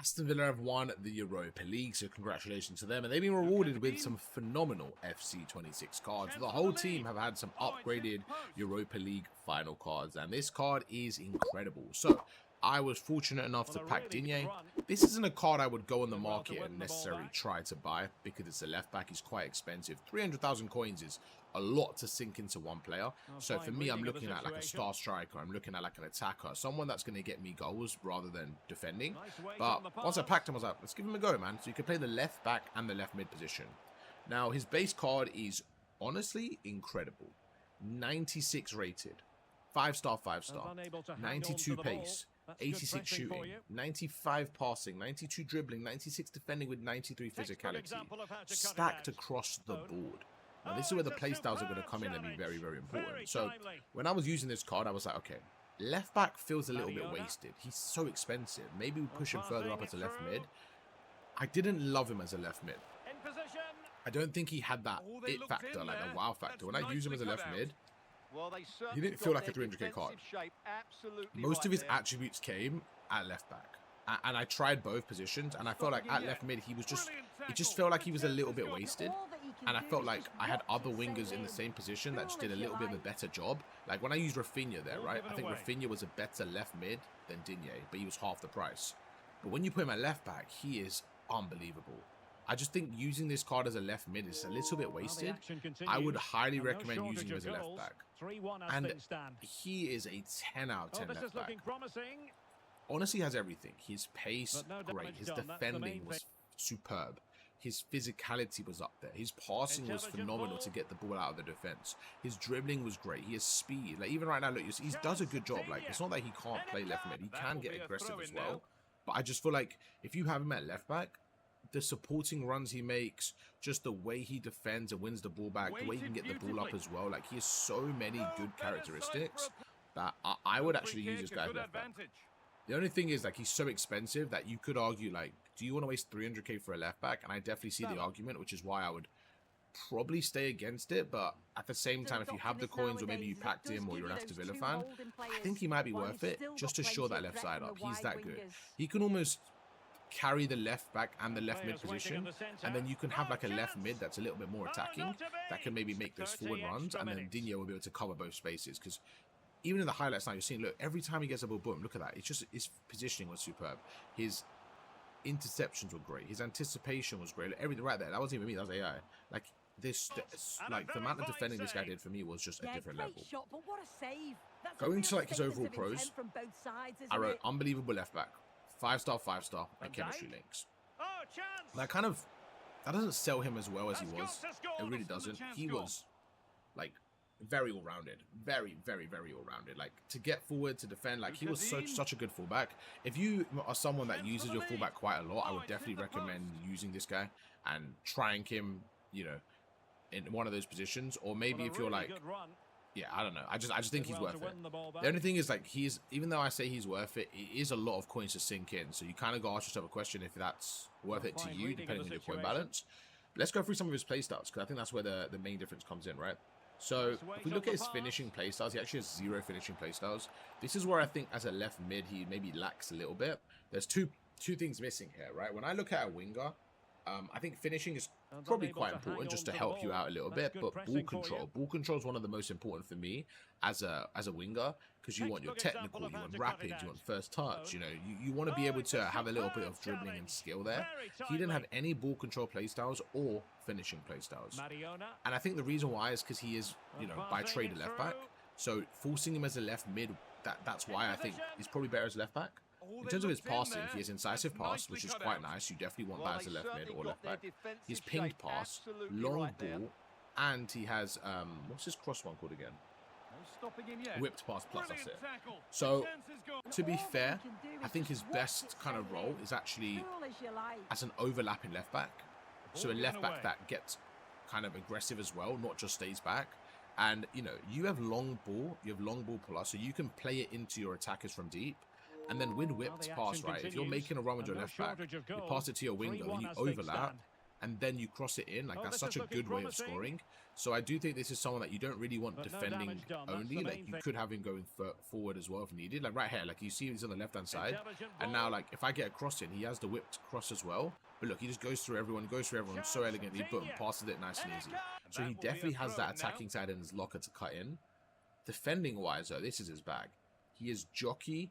Aston Villa have won the Europa League, so congratulations to them. And they've been rewarded with some phenomenal FC26 cards. The whole team have had some upgraded Europa League final cards, and this card is incredible. So I was fortunate enough to pack Digne. This isn't a card I would go on the market and necessarily try to buy because it's a left back. He's quite expensive. 300,000 coins is a lot to sink into one player. So for me, I'm looking at like a star striker. I'm looking at like an attacker, someone that's going to get me goals rather than defending. But once I packed him, I was like, let's give him a go, man. So you can play the left back and the left mid position. Now, his base card is honestly incredible. 96 rated. 5-star, 5-star. 92 pace. 86 shooting, 95 passing, 92 dribbling, 96 defending with 93 physicality, stacked across the board. Now this is where the playstyles are going to come in and be very, very important. So when I was using this card, I was like, okay, left back feels a little bit wasted. He's so expensive. Maybe we push him further up as a left mid. I didn't love him as a left mid. I don't think he had that it factor, like the wow factor. When I use him as a left mid, he didn't feel like a 300k card. Most of his attributes came at left back. And I tried both positions, and I felt like at left mid, it just felt like he was a little bit wasted. And I felt like I had other wingers in the same position that just did a little bit of a better job. Like when I used Rafinha there, right? I think Rafinha was a better left mid than Digne, but he was half the price. But when you put him at left back, he is unbelievable. I just think using this card as a left mid is a little bit wasted. I would highly recommend using him as a left back. And he is a 10 out of 10 left back. Honestly, he has everything. His pace, great. His defending was superb. His physicality was up there. His passing was phenomenal to get the ball out of the defense. His dribbling was great. He has speed. Like even right now, look, he does a good job. Like it's not that he can't play left mid. He can get aggressive as well. But I just feel like if you have him at left back, the supporting runs he makes, just the way he defends and wins the ball back, the way he can get the ball up as well. Like he has so many good characteristics that I would actually use this guy as left back. The only thing is like he's so expensive that you could argue like, do you want to waste 300k for a left back? And I definitely see the argument, which is why I would probably stay against it. But at the same time, if you have the coins or maybe you packed him or you're an Aston Villa fan, I think he might be worth it just to shore that left side up. He's that good. He can almost carry the left back and the left mid position, and then you can have like a left mid that's a little bit more attacking that can maybe make those forward runs, and then Digne will be able to cover both spaces. Because even in the highlights now, you're seeing, look, every time he gets a ball, boom, look at that. It's just his positioning was superb. His interceptions were great. His anticipation was great. Look, everything right there. That wasn't even me. That was AI. Like this, like the amount of defending this guy did for me was just a different level. Going to like his overall pros, I wrote unbelievable left back. 5-star, 5-star, and chemistry links. That doesn't sell him as well as he was. It really doesn't. He was like very all-rounded, very, very, very all-rounded. Like to get forward, to defend, like he was such a good fullback. If you are someone that uses your fullback quite a lot, I would definitely recommend using this guy and trying him, you know, in one of those positions. Or maybe if you're like, yeah, I don't know. I just think he's worth it. The only thing is, like, even though I say he's worth it, it is a lot of coins to sink in. So you kind of got to ask yourself a question if that's worth it to you, depending on your coin balance. But let's go through some of his playstars, because I think that's where the main difference comes in, right? So if we look at his finishing playstyles, he actually has 0 finishing playstyles. This is where I think as a left mid, he maybe lacks a little bit. There's two things missing here, right? When I look at a winger, I think finishing is probably quite important just to help you out a little bit, but ball control is one of the most important for me as a winger, because you want your technical, you want rapid, you want first touch, you know, you want to be able to have a little bit of dribbling and skill there. He didn't have any ball control playstyles or finishing playstyles, and I think the reason why is because he is, you know, by trade a left back, so forcing him as a left mid, that's why I think he's probably better as left back. In terms of his passing, he has incisive pass, which is quite nice. You definitely want that as a left mid or left back. He has pinged pass, long ball, and he has, what's his cross one called again? Whipped pass plus, that's it. So, to be fair, I think his best kind of role is actually as an overlapping left back. So a left back that gets kind of aggressive as well, not just stays back. And, you know, you have long ball plus, so you can play it into your attackers from deep. And then with whipped pass, right, if you're making a run with your left back, you pass it to your winger, then you overlap, and then you cross it in. Like, that's such a good way of scoring. So I do think this is someone that you don't really want defending only. Like, you could have him going forward as well if needed. Like, right here, like, you see he's on the left-hand side. And now, like, if I get a cross in, he has the whipped cross as well. But look, he just goes through everyone so elegantly. Boom, passes it nice and easy. So he definitely has that attacking side in his locker to cut in. Defending-wise, though, this is his bag. He is jockey,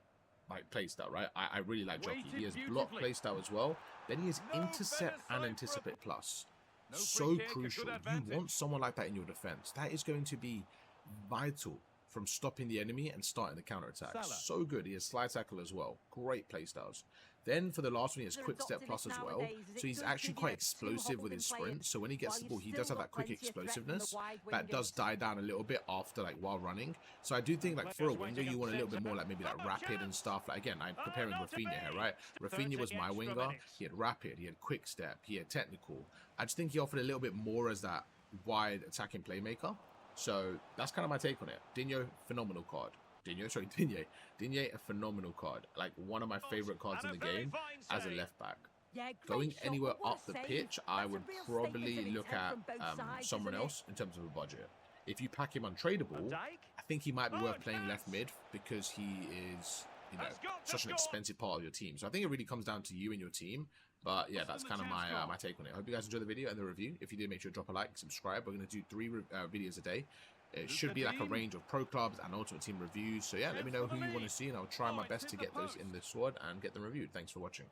like, playstyle, right? I really like jockey. He has block playstyle as well. Then he has intercept and anticipate plus. So crucial. You want someone like that in your defense. That is going to be vital from stopping the enemy and starting the counter-attack. So good. He has slide tackle as well. Great playstyles. Then for the last one, he has quick step plus as well. So he's actually quite explosive with his sprint. So when he gets the ball, he does have that quick explosiveness that does die down a little bit after, like, while running. So I do think, like, for a winger, you want a little bit more, like, maybe like rapid and stuff. Like, again, I'm comparing Rafinha here, right? Rafinha was my winger. He had rapid, he had quick step, he had technical. I just think he offered a little bit more as that wide attacking playmaker. So that's kind of my take on it. Digne, phenomenal card. Digne, a phenomenal card. Like, one of my favorite cards in the game as a left back. Going anywhere up the pitch, I would probably look at someone else in terms of a budget. If you pack him untradeable, I think he might be worth playing left mid because he is, you know, such an expensive part of your team. So I think it really comes down to you and your team. But yeah, that's kind of my my take on it. I hope you guys enjoyed the video and the review. If you did, make sure to drop a like, subscribe. We're going to do 3 videos a day. It should be like a range of pro clubs and ultimate team reviews. So yeah, let me know who you want to see, and I'll try my best to get those in the squad and get them reviewed. Thanks for watching.